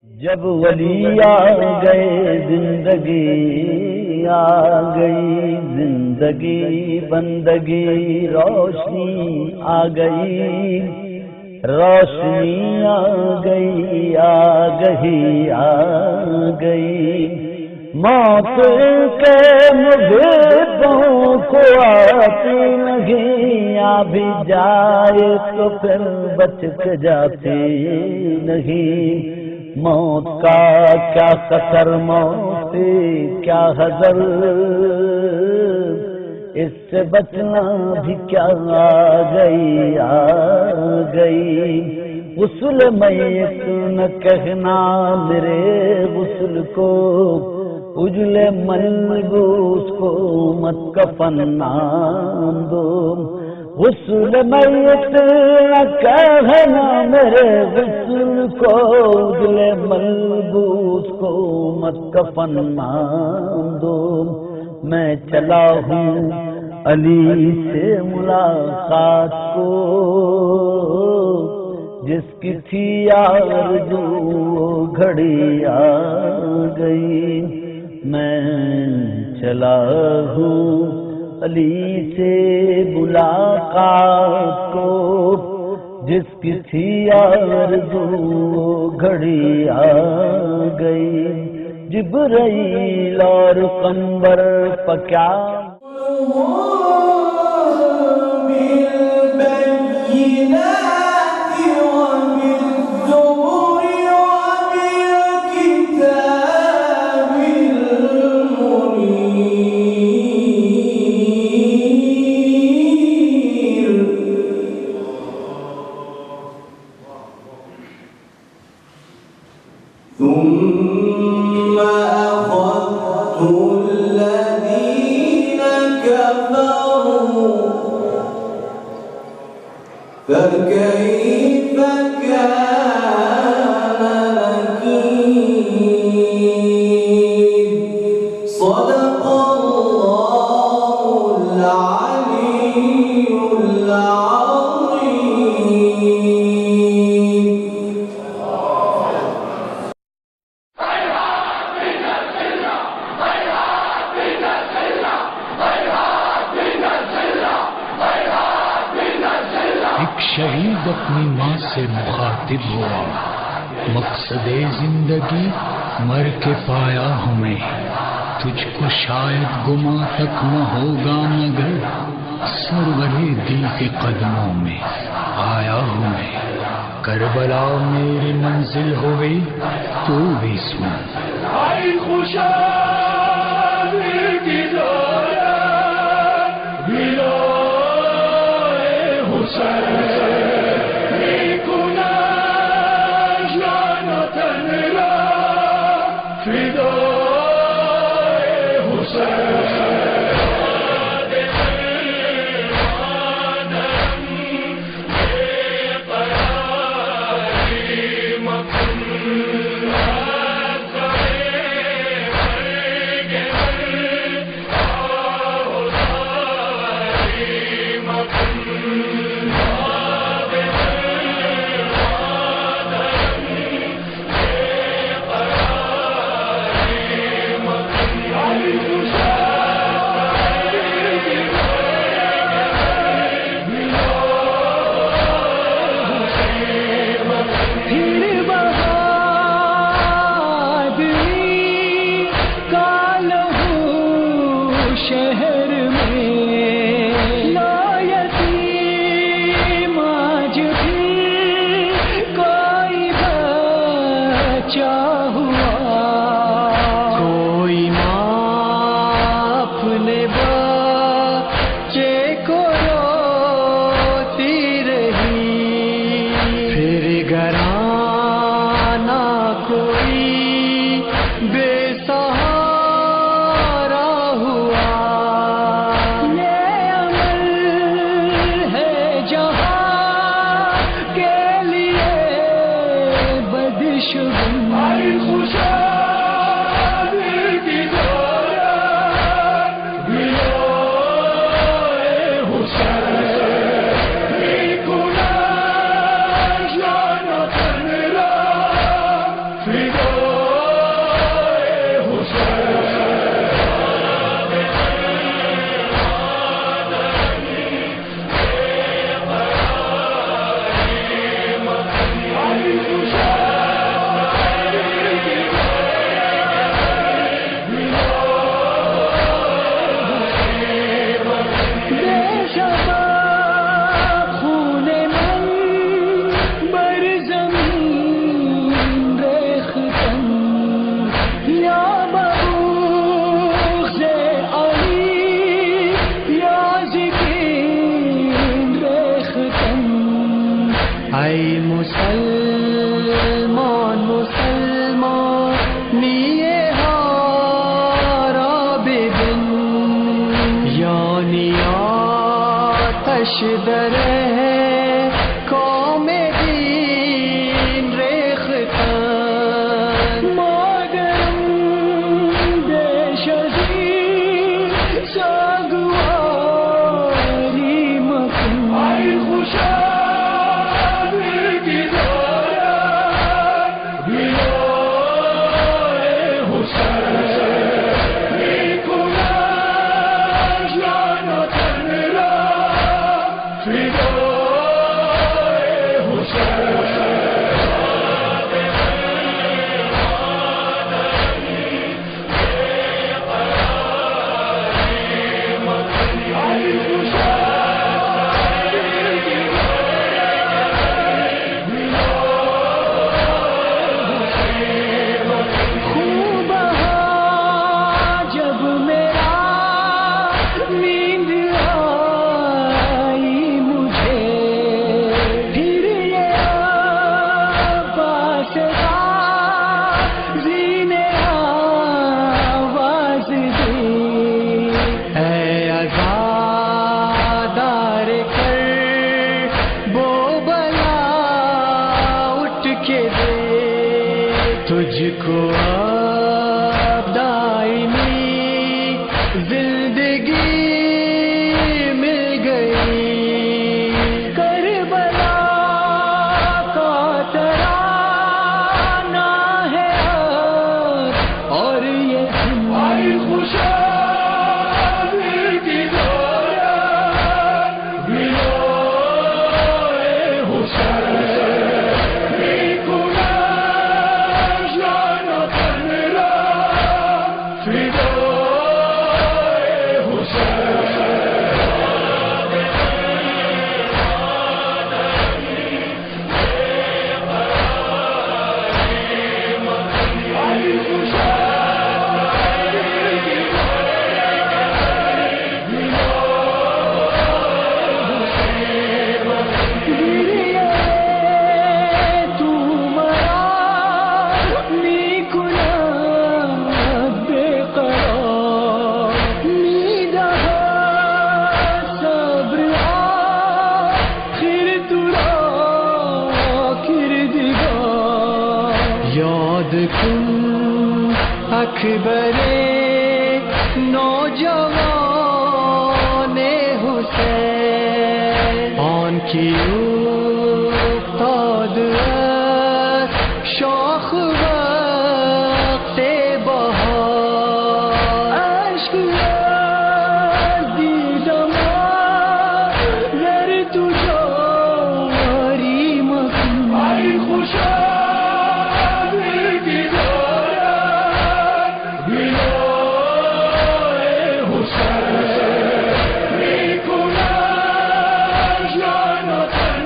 جب ولی آ گئے زندگی آ گئی، زندگی بندگی روشنی آ گئی، روشنی آ گئی آ گئی آ گئی، موت کے محبوں کو آتی نہیں، آ بھی جائے تو پھر بچ کے جاتی نہیں، موت کا کیا خطر، موت سے کیا حذر، اس سے بچنا بھی کیا آ گئی آ گئی، غسل میت نہ کہنا میرے غسل کو، اجلے ملبوس کو مت کفن نام دو، غسل میت نہ کہنا میرے غسل کو، اجلے ملبوس کو مت کفن نام دو، میں چلا ہوں علی سے ملاقات کو، جس کی تھی آرزو گھڑی آ گئی، میں چلا ہوں علی سے ملاقات کو، جس کی تھی آرزو گھڑی آ گئی، جبرائیل اور قمبر پکیا ثم أخذت الذين كفروا فكيف كان نكير صدق الله العلي العظيم. ایک شہید اپنی ماں سے مخاطب ہوا، مقصد زندگی مر کے پایا ہوں میں، تجھ کو شاید گما تک نہ ہوگا مگر سرور دل کے قدموں میں آیا ہوں میں، کربلا میری منزل ہوئے تو بھی سن آئی خوشحالی کی ای مسلمان مسلمانی ها را ببین، یعنی آتش در کام دین ریختن. مادرم بیش از این ساگواری مکن. ای خوشا تجھ کو اب دائمی زندگی مل گئی. کربلا کا ترانہ ہے اور یہ ہماری خوشحالی کی دولت ملو حسین. یاد کن اکبر نوجوان حسین، آن کی افتاد از شاخ وقت بهار. اشک از دیدم گر تو جاری مکن. ای خوشا Nicolas, Jonathan.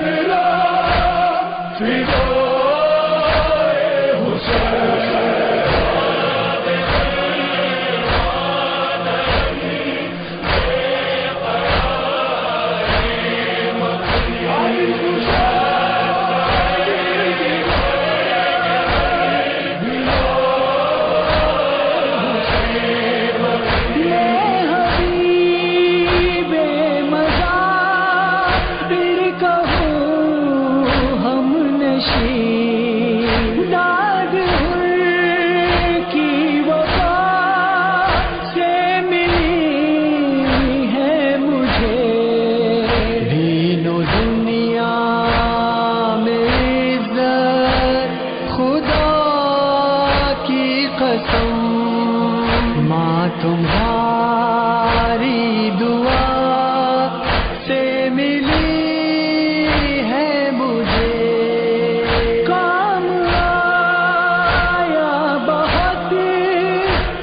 تمہاری دعا سے ملی ہے مجھے کام آیا بہت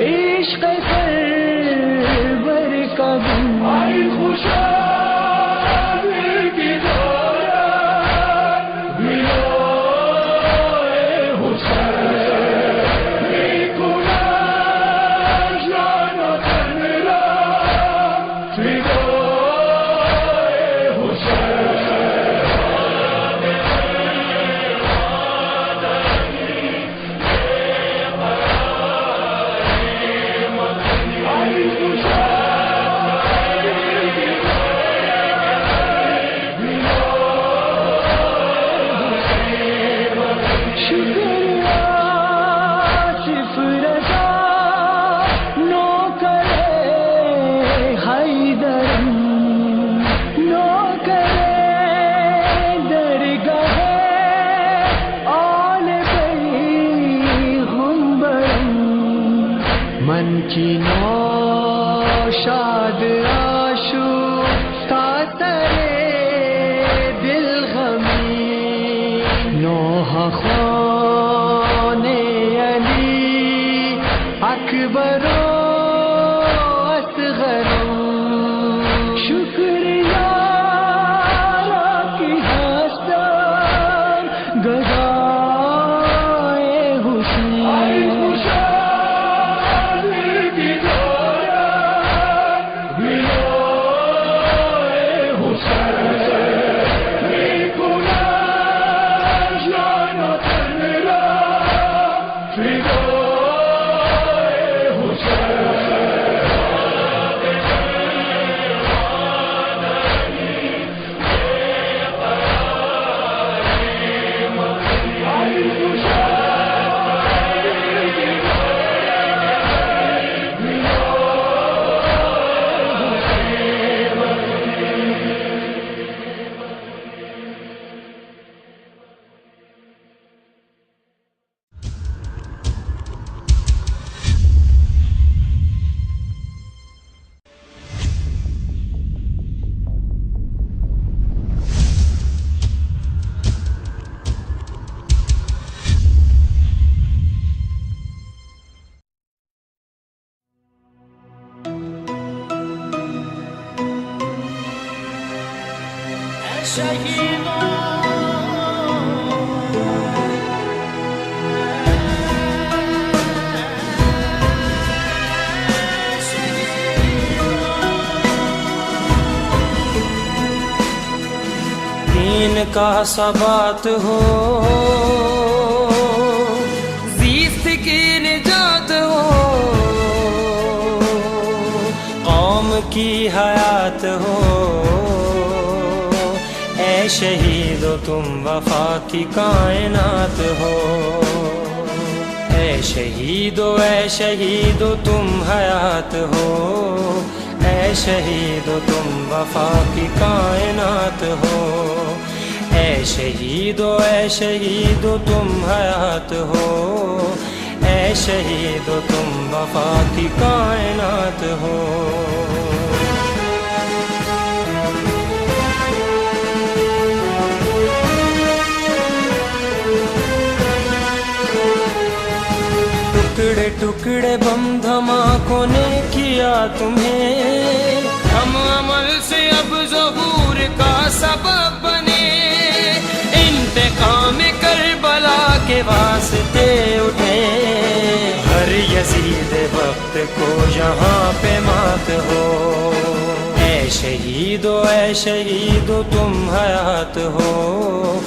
عشق سرور کا دن آئی خوشحال کی دولت ملو من کی نوشاد آشو تاترے دل غمی نوح خوان علی اکبر و اصغر شکریہ کی ہستم گزائے حسین دین کا ثبات ہو زیست کی نجات ہو قوم کی حیات ہو اے شہید و تم وفا کی کائنات ہو اے شہید و تم حیات ہو اے شہید و تم وفا کی کائنات ہو اے شہید و تم حیات ہو اے شہید و تم وفا کی کائنات ہو ٹکڑے ٹکڑے بم دھماکوں نے کیا تمہیں ہم عمل سے اب ظہور کا سبب بنے انتقام کربلا کے واسطے اٹھے ہر یزید وقت کو یہاں پہ مات ہو اے شہید و تم حیات ہو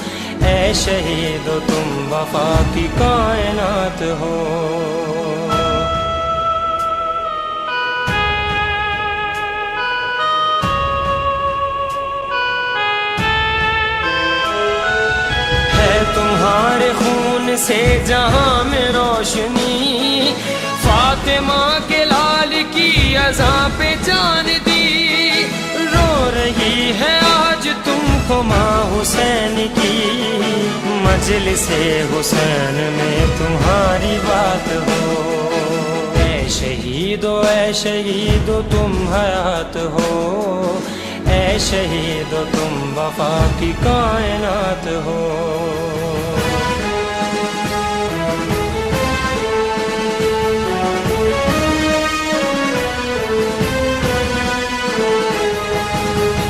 اے شہید و تم وفا کی کائنات ہو تمہارے خون سے جہاں میں روشنی فاطمہ کے لال کی عزا پہ جان دی رو رہی ہے آج تم کو ماں حسین کی مجلس حسین میں تمہاری بات ہو اے شہیدو تم حیات ہو، اے شہیدو تم وفا کی کائنات ہو۔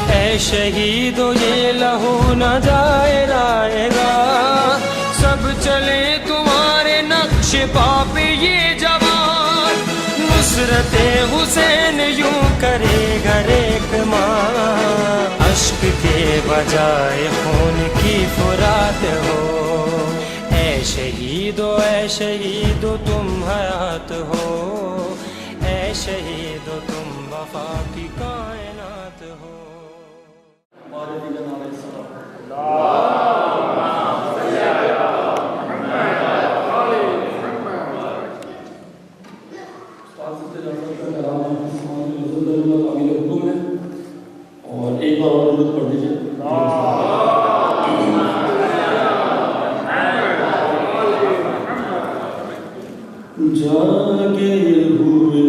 اے شہیدو یہ لہو نہ جائے رائے گا، سب چلے تمہارے نقش پا پہ یہ جوان، نصرت حسین یوں کرے گا ایک ماں، اشک کے بجائے خون کی فرات ہو۔ اے شہیدو تم حیات ہو، اے شہیدو تم وفا کی کائنات ہو۔ اور ایک بار اور درود پڑھ دیجیے۔ جاگے ہوئے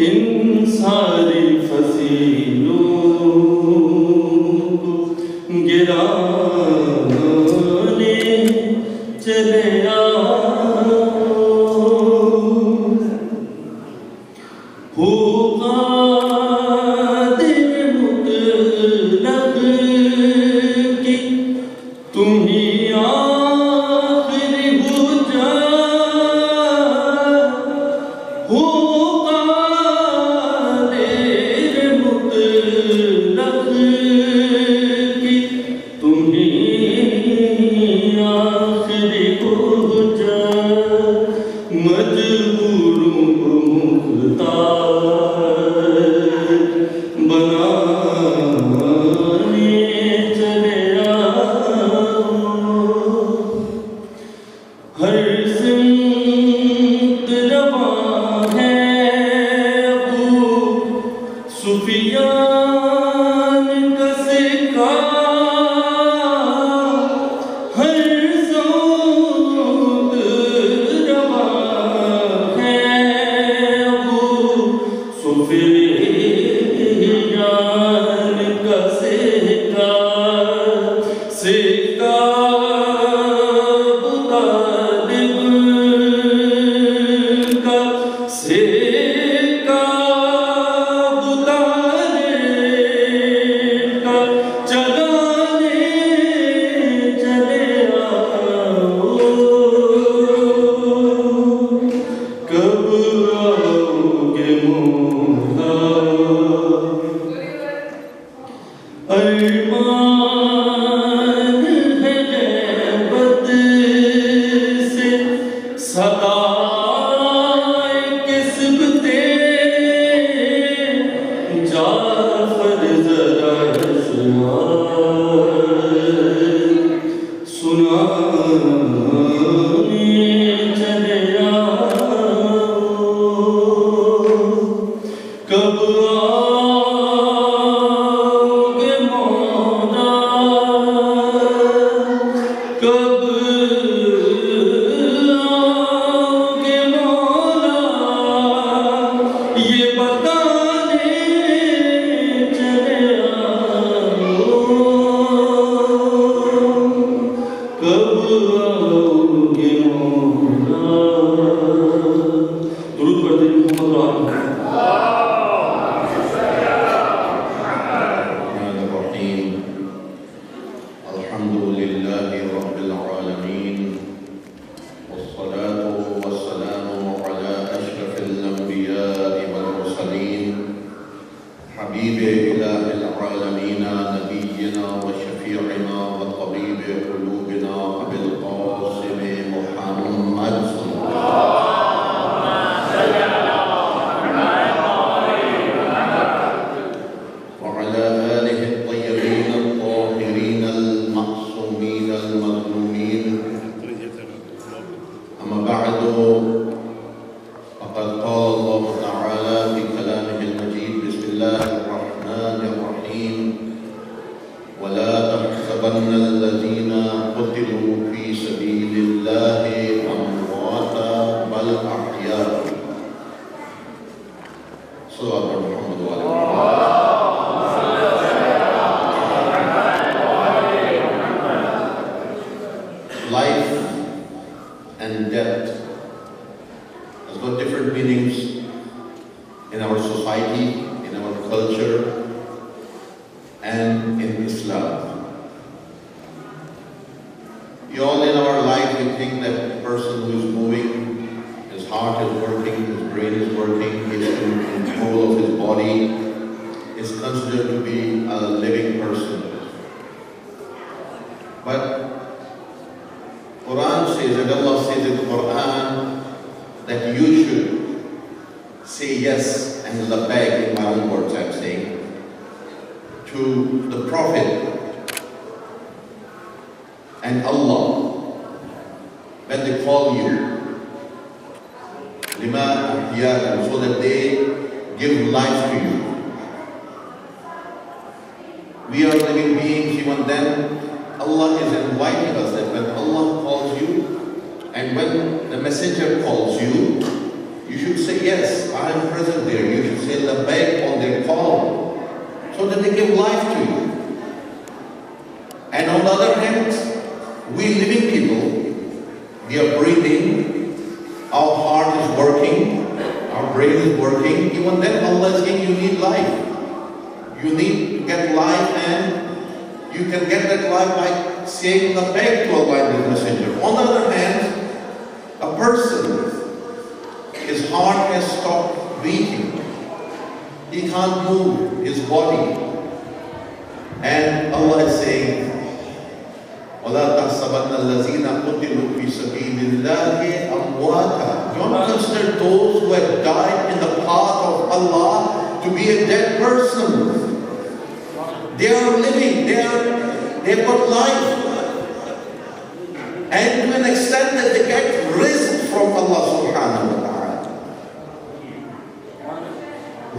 ان ساری فصیلوں صوفیان کا سکہ ہر سود رواں ہے وہ صوفیان کا سکہ سکہ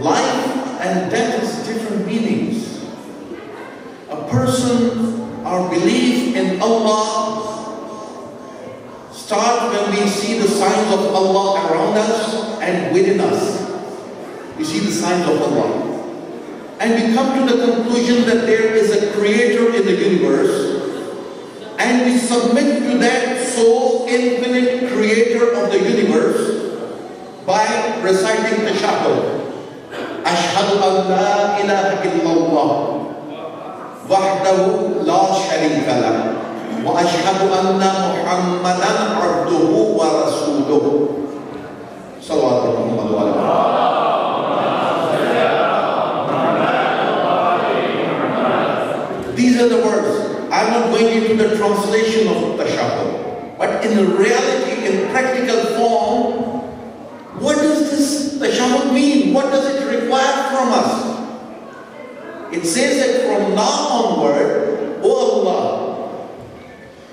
Life and death is our belief in Allah starts when we see the signs of Allah around us and within us. We see the signs of Allah. And we come to the conclusion that there is a creator in the universe, and we submit to that sole infinite creator of the universe by reciting tashahhud. Ashhadu an la ilaha illallah wahdahu la sharika lah wa ashhadu anna Muhammadan abduhu wa rasuluhu. Salawatu Muhammad wa ala. These are the words. I'm not going into the translation of tashahhud, but in reality, in practical form, what does this tashahhud mean? What does it require from us? It says that from now onward, O Allah,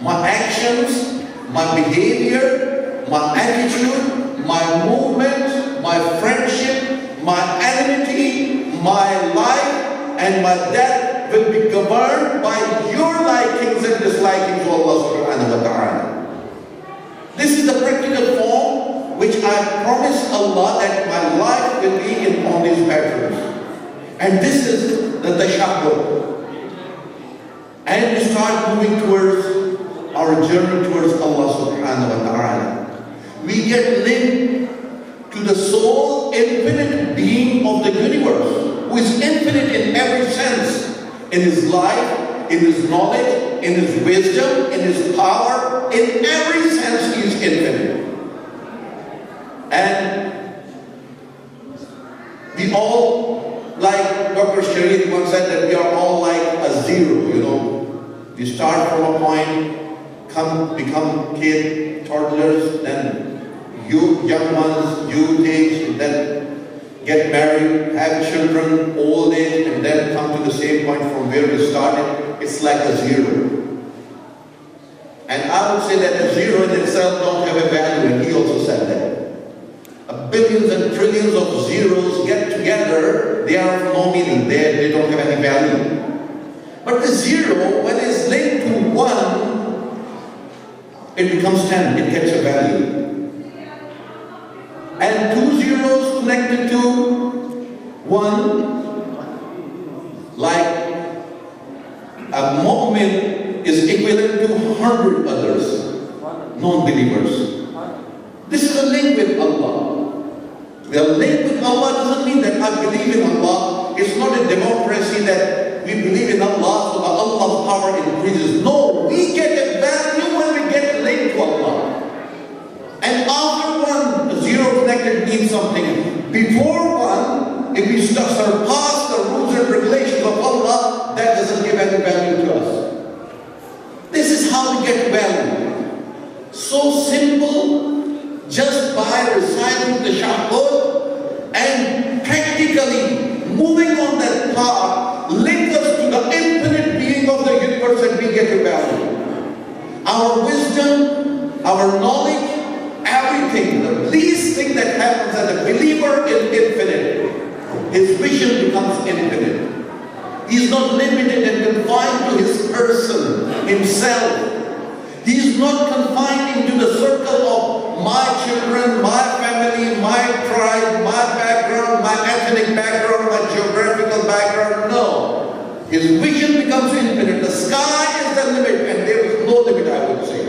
my actions, my behavior, my attitude, my movement, my friendship, my enmity, my life, and my death will be governed by your likings and dislikings to Allah subhanahu wa ta'ala. This is the practical form which I promise Allah that my life will be on these patterns. And this is the tashahhud. And we start moving towards our journey towards Allah subhanahu wa ta'ala. We get linked to the sole infinite being of the universe, who is infinite in every sense. In his life, in his knowledge, in his wisdom, in his power, in every sense he is infinite. And we all, like Dr. Sharif once said, that we are all like a zero, you know. We start from a point, become kids, toddlers, then youth, young ones, youth age, and then get married, have children, old age, and then come to the same point from where we started. It's like a zero. And I would say that the zero in itself don't have a value, and he also said that. Billions and trillions of zeros get together, they are of no meaning, they don't have any value. But the zero, when it's linked to 1, it becomes 10, it gets a value. And 2 zeros connected to 1, like a mu'min is equivalent to 100 others, non-believers. This is a link with Allah. The link with Allah doesn't mean that I believe in Allah. It's not a democracy that we believe in Allah so that Allah's power increases. No, we get a value when we get linked to Allah. And after 1, 0 connected means something. Before 1, if we surpass the rules and regulations of Allah, that doesn't give any value to us. This is how we get value. So simple, just by reciting the tashahhud and practically moving on that path, link us to the infinite being of the universe, and we get a value. Our wisdom, our knowledge, everything, the least thing that happens as a believer is infinite. His vision becomes infinite. He is not limited and confined to his person, himself. He is not confined into the circle of my children, my family, my tribe, my background, my ethnic background, my geographical background. No. His vision becomes infinite. The sky is the limit, and there is no limit, I would say,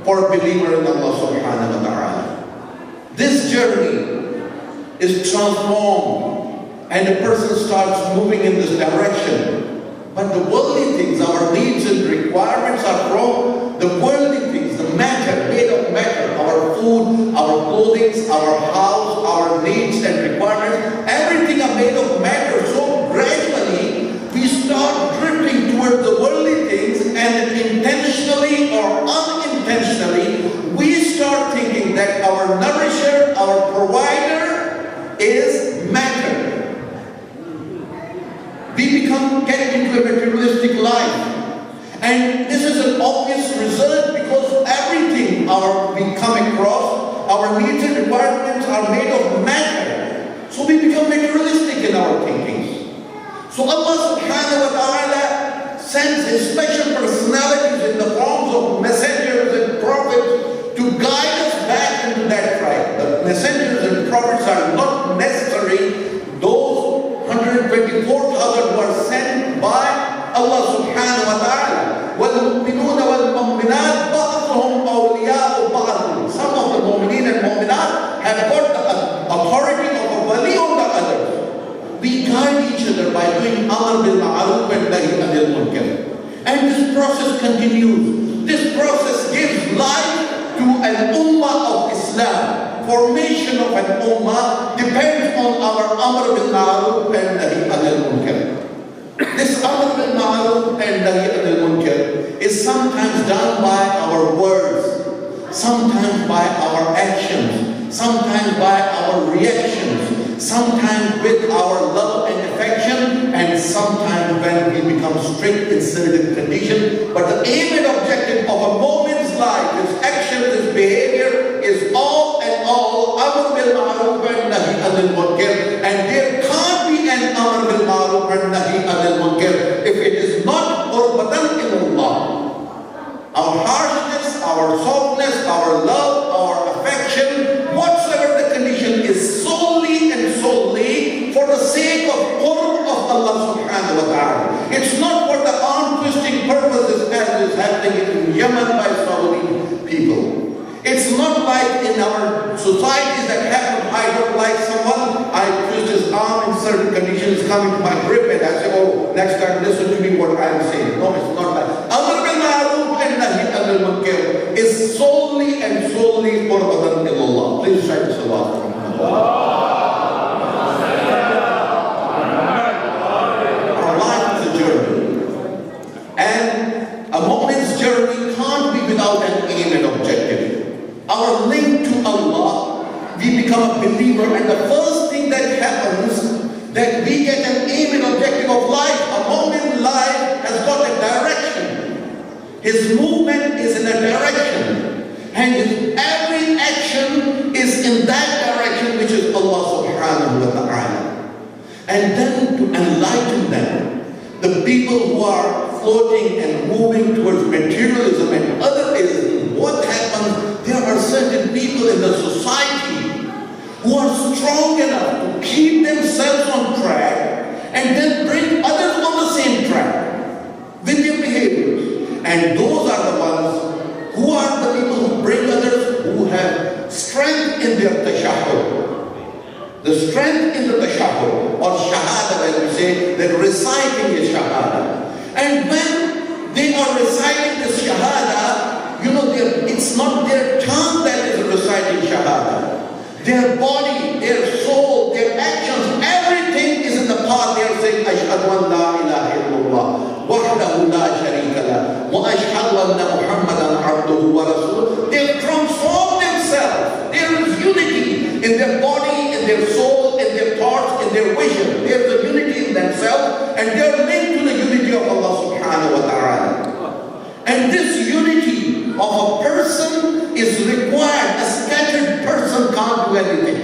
for a believer in Allah subhanahu wa ta'ala. This journey is transformed, and a person starts moving in this direction. But the worldly things, our needs and requirements are from the worldly things, the matter, made of matter, our food, our clothing, our house, our needs and requirements, everything are made of matter. So gradually, we start drifting towards the worldly things, and intentionally or unintentionally, we start thinking that our nourisher, our provider is matter. We get into a materialistic life. And this is an obvious result, because everything we come across, our needs and requirements are made of matter. So we become materialistic in our thinking. So Allah subhanahu wa ta'ala sends his special personalities in the forms of messengers and prophets to guide us back into that tribe. The messengers and prophets are not necessary those 124,000 who are sent by Allah subhanahu wa ta'ala. وَالْمُؤْمِنُونَ وَالْمُؤْمِنَاتِ بَعْضُهُمْ أَوْلِيَاءُ بَعْضٍ. Some of the mu'mineen and mu'minat have got the authority of a wali on the others. We guide each other by doing amr bil ma'ruf and nahy anil munkar. And this process continues. This process gives life to an ummah of Islam. Formation of an ummah depends on our amr bil ma'ruf and nahy anil munkar. This amr bil ma'ruf and nahy anil munkar is sometimes done by our words, sometimes by our actions, sometimes by our reactions, sometimes with our love and affection, and sometimes when we become strict in certain conditions. But the aim and objective of a moment's life, his action, his behavior, is all and all amr bil ma'ruf and nahy anil munkar. And there can't be an amr bil ma'ruf and nahy anil munkar if it is not qurbatan ilallah. Our harshness, our softness, our love, our affection, whatsoever the condition, is solely and solely for the sake of qurb of Allah subhanahu wa ta'ala. It's not for the arm-twisting purposes as is happening in Yemen by Saudi people. It's not like in our societies that happen, I don't like someone, I twist his arm in certain conditions, come into my grip and I say, oh, next time listen to me what I am saying. No, it's not like amr bil ma'ruf and nahy anil munkar is solely and solely for Allah. Please try to salawat. Our life is a journey. And a moment's journey can't be without an aim and objective. Our link to Allah, we become a believer, and the first thing that happens, that we get an aim and objective of life. A moment life has got a direction. His movement is in a direction, and his every action is in that direction, which is Allah subhanahu wa ta'ala. And then to enlighten them, the people who are floating and moving towards materialism and other isms, what happens? There are certain people in the society who are strong enough to keep themselves on track and then bring others on the same track with their behaviors. And those are the ones who are the people who bring others who have strength in their tashahhud. The strength in the tashahhud, or shahada, as we say, that reciting is shahada. And when they are reciting this shahada, you know, it's not their tongue that is reciting shahada. Their body, their soul, their actions, everything is in the path. They are saying, Ashhadu an la ilaha illallah, wahdahu la sharika lah, wa ashhadu anna Muhammadan abduhu wa rasuluh. They have transformed themselves. There is unity in their body, in their soul, in their thoughts, in their vision. There is a unity in themselves, and they are linked to the unity of Allah subhanahu wa ta'ala. And this unity of a person is required. A scattered person can't do anything.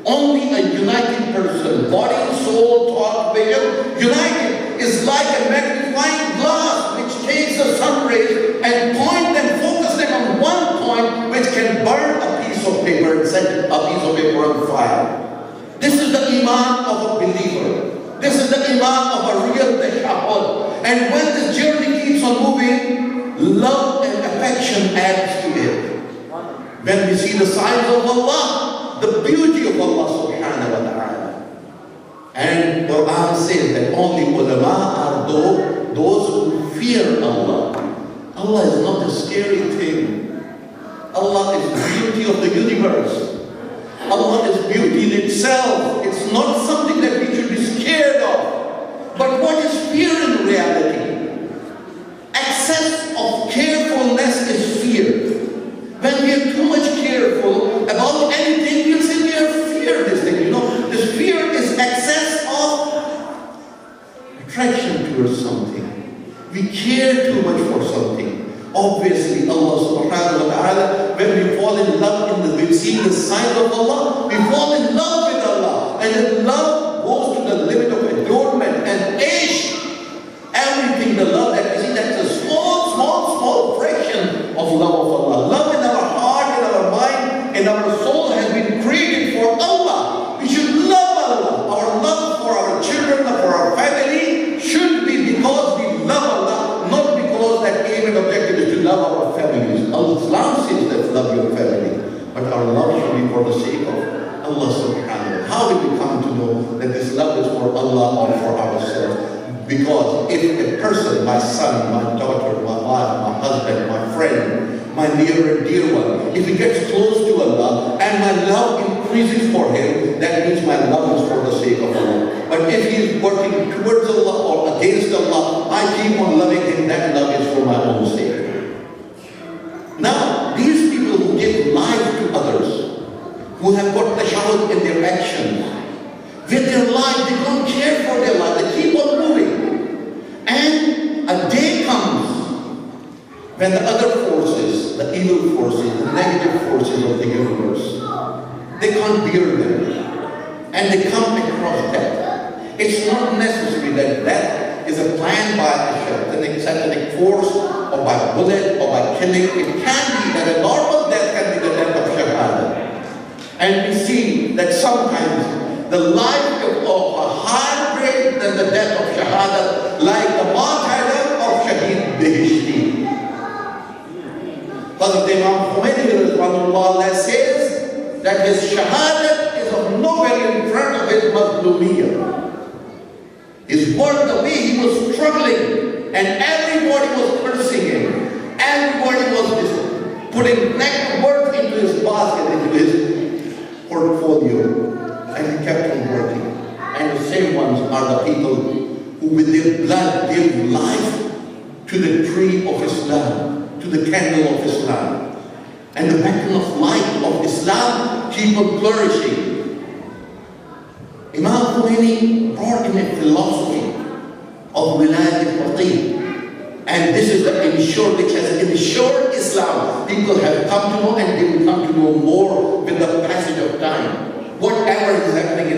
Only a united person, body, soul, thought, vision, united is like a magnifying glass which takes the sun rays and point them, focus them on one point, which can burn a piece of paper and set a piece of paper on fire. This is the iman of a believer. This is the iman of a real tashahhud. And when this journey keeps on moving, love and affection adds to it. When we see the signs of Allah, the beauty of Allah subhanahu wa ta'ala. And Quran says that only ulama are those who fear Allah. Allah is not a scary thing. Allah is the beauty of the universe. Allah is beauty in itself. It's not something that we should be scared of. But what is fear in reality? Excess of carefulness is fear. When we are too much careful about anything, we'll say we are fear this thing. You know, this fear is excess of attraction towards something. We care too much for something. Obviously, Allah subhanahu wa ta'ala, when we fall in love we've seen the sign of Allah, we fall in love with Allah. And then love goes to the limit of adornment and ish. Everything, the love that Allah or for ourselves. Because if a person, my son, my daughter, my wife, my husband, my friend, my near and dear one, if he gets close to Allah and my love increases for him, that means my love is for the sake of Allah. But if he is working towards Allah or against Allah, I keep on loving him, that love is for my own sake. Now, these people who give life to others, who have got the shahwat in their actions, with their life, they don't care for their life, they keep on moving. And a day comes when the other forces, the evil forces, the negative forces of the universe, they can't bear them. And they come across death. It's not necessary that death is a plan by a satanic force, or by bullet, or by killing. It can be that a normal death can be the death of shahada. And we see that sometimes the life of a higher grade than the death of shahada, like the martyrdom of Shaheed Behishti. Hazrat Imam Khomeini says that his shahada is of no value in front of his mazlumiyah. His word, the way he was struggling, and everybody was cursing him. Everybody was putting negative words into his basket, into his portfolio. And he kept on working. And the same ones are the people who with their blood give life to the tree of Islam, to the candle of Islam. And the beacon of light of Islam keep on flourishing. Imam Khomeini brought in a philosophy of wilayat al-faqih. And this is the ensured, which has ensured Islam. People have come to know, and they will come to know more with the passage of time. Whatever is happening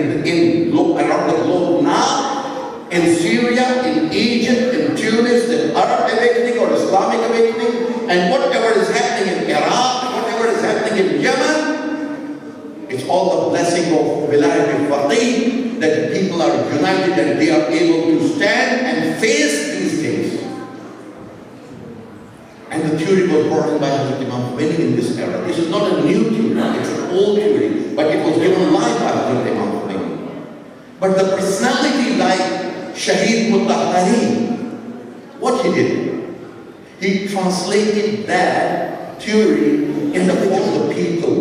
around the globe now, in Syria, in Egypt, in Tunis, in Arab awakening or Islamic awakening, and whatever is happening in Iraq, whatever is happening in Yemen, it's all the blessing of wilayat al-faqih, that people are united and they are able to stand and face these things. And the theory was brought in by Hazrat Imam Khomeini in this era. This is not a new theory, it's an old theory, but it was given life by Hazrat Imam Khomeini. But the personality like Shaheed Mutahhari, what he did, he translated that theory in the form of the people.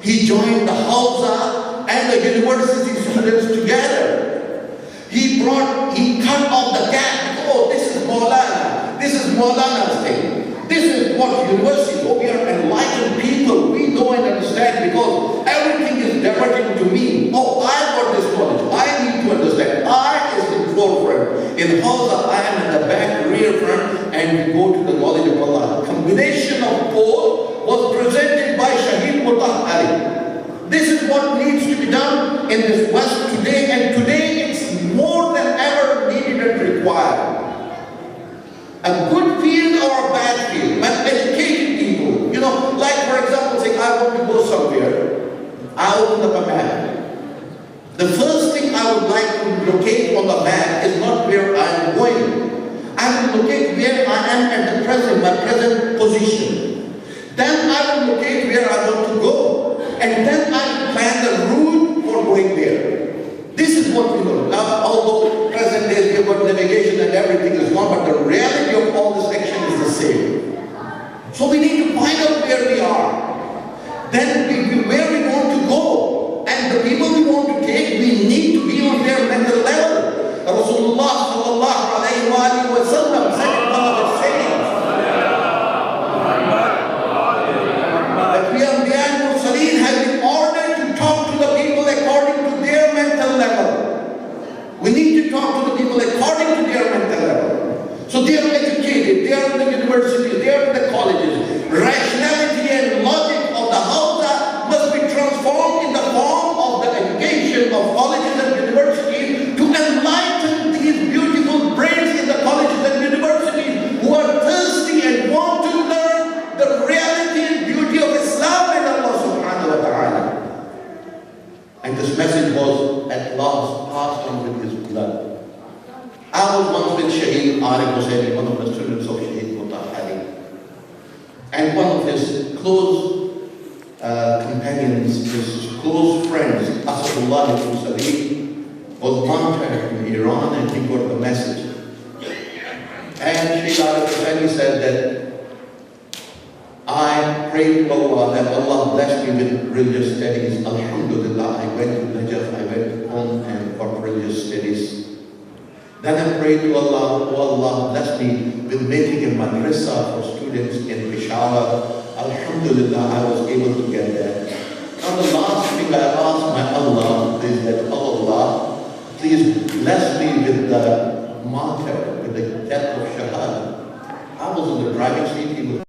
He joined the Hausa and the university students together. He cut off the gap. Oh, this is Maulana. This is Maulana's thing. This is what university. Oh, we are enlightened people. We know and understand because everything is diverting to me. Oh, I got this knowledge. I need to understand. I is in forefront. In Hausa, I am in the back, rear front, and we go to the knowledge of Allah. The combination of both was presented by Shaheed Mutahhari. This is what needs to be done in this West today, and today it's more than ever needed and required. A good field or a bad field, but educated people. You know, like for example, say I want to go somewhere, I open up a map. The first thing I would like to locate on the map is not where I am going. I will locate where I am at the present, my present position. Then I will locate where I want to go. And then I will plan the route for going there. This is what we know. Now, although present days we have got navigation and everything is gone, but the reality of all this action is the same. So we need to find out where we are. Then where we want to go. And the people we want to take, we need to be on their mental level. Rasulullah sallallahu alayhi wa sallam said in one of his sayings, that we are beyond Mursaleen have been ordered to talk to the people according to their mental level. We need to talk to the people according to their mental level. So they are educated, they are in the universities, they are in the colleges. Rationality and logic of the Hausa must be transformed in the form of the education of colleges and universities to enlighten these beautiful brains in the colleges and universities who are thirsty and want to learn the reality and beauty of Islam and Allah subhanahu wa ta'ala. And this message was at last passed on with his blood. I was once with Shaheed Arif Hussaini, one of the students of Shaheed Mutahhari. And one of his close companions, his close friends, Asadullah al-Fusari, was martyred time he said that I prayed to Allah that Allah bless me with religious studies. Alhamdulillah, I went to Najaf, I went to Qom and for religious studies. Then I prayed to Allah, oh Allah, bless me with making a madrasa for students in Peshawar. Alhamdulillah, I was able to get that. Now the last thing I asked my Allah is that, oh Allah, please bless me with the martyr, with the death of Shahada. I was in the driving seat, he was